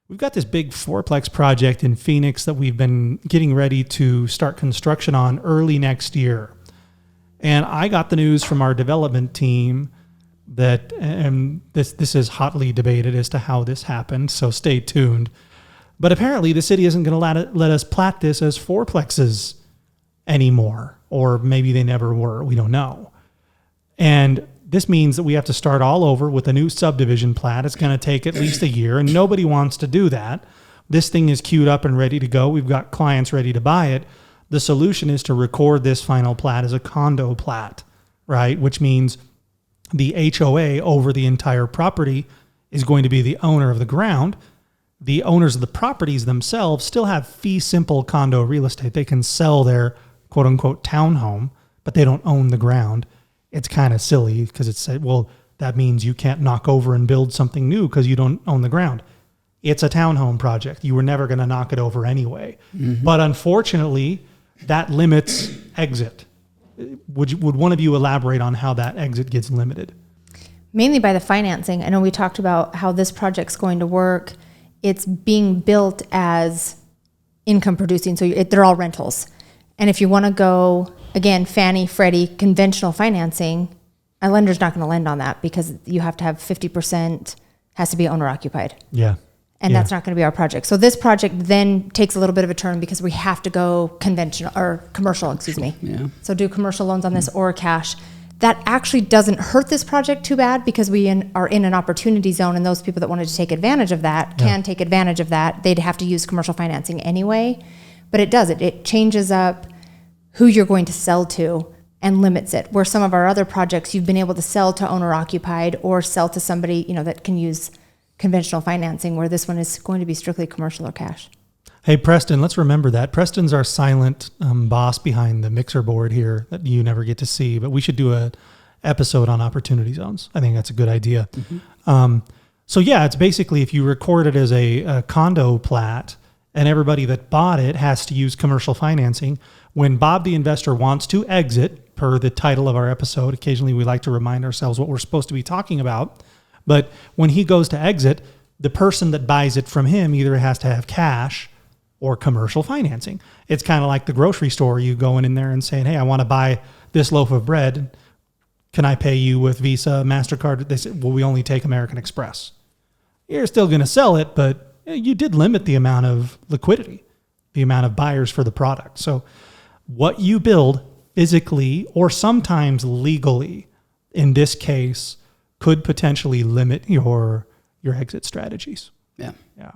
we've got this big fourplex project in Phoenix that we've been getting ready to start construction on early next year. And I got the news from our development team that, and this is hotly debated as to how this happened, so stay tuned. But apparently the city isn't going to let us plat this as fourplexes anymore, or maybe they never were. We don't know. And this means that we have to start all over with a new subdivision plat. It's going to take at least a year, and nobody wants to do that. This thing is queued up and ready to go. We've got clients ready to buy it. The solution is to record this final plat as a condo plat, right? Which means the HOA over the entire property is going to be the owner of the ground. The owners of the properties themselves still have fee simple condo real estate. They can sell their quote unquote townhome, but they don't own the ground. It's kind of silly because it's said, well, that means you can't knock over and build something new because you don't own the ground. It's a townhome project. You were never going to knock it over anyway. Mm-hmm. But unfortunately, that limits exit. Would one of you elaborate on how that exit gets limited? Mainly by the financing. I know we talked about how this project's going to work. It's being built as income producing, so they're all rentals. And if you want to go, again, Fannie, Freddie, conventional financing, a lender's not going to lend on that because you have to have 50% has to be owner occupied. Yeah. And that's not going to be our project. So this project then takes a little bit of a turn because we have to go conventional or commercial, Yeah. So do commercial loans on this or cash. That actually doesn't hurt this project too bad because we are in an opportunity zone, and those people that wanted to take advantage of that can take advantage of that. They'd have to use commercial financing anyway, but it does it. It changes up who you're going to sell to and limits it. Where some of our other projects, you've been able to sell to owner occupied or sell to somebody, that can use conventional financing, where this one is going to be strictly commercial or cash. Hey, Preston, let's remember that. Preston's our silent boss behind the mixer board here that you never get to see, but we should do a episode on opportunity zones. I think that's a good idea. Mm-hmm. So yeah, it's basically if you record it as a condo plat and everybody that bought it has to use commercial financing, when Bob the investor wants to exit, per the title of our episode, occasionally we like to remind ourselves what we're supposed to be talking about, but when he goes to exit, the person that buys it from him either has to have cash or commercial financing. It's kind of like the grocery store. You going in there and saying, hey, I want to buy this loaf of bread. Can I pay you with Visa, MasterCard? They say, well, we only take American Express. You're still going to sell it, but you did limit the amount of liquidity, the amount of buyers for the product. So what you build physically or sometimes legally, in this case, could potentially limit your exit strategies. Yeah. Yeah.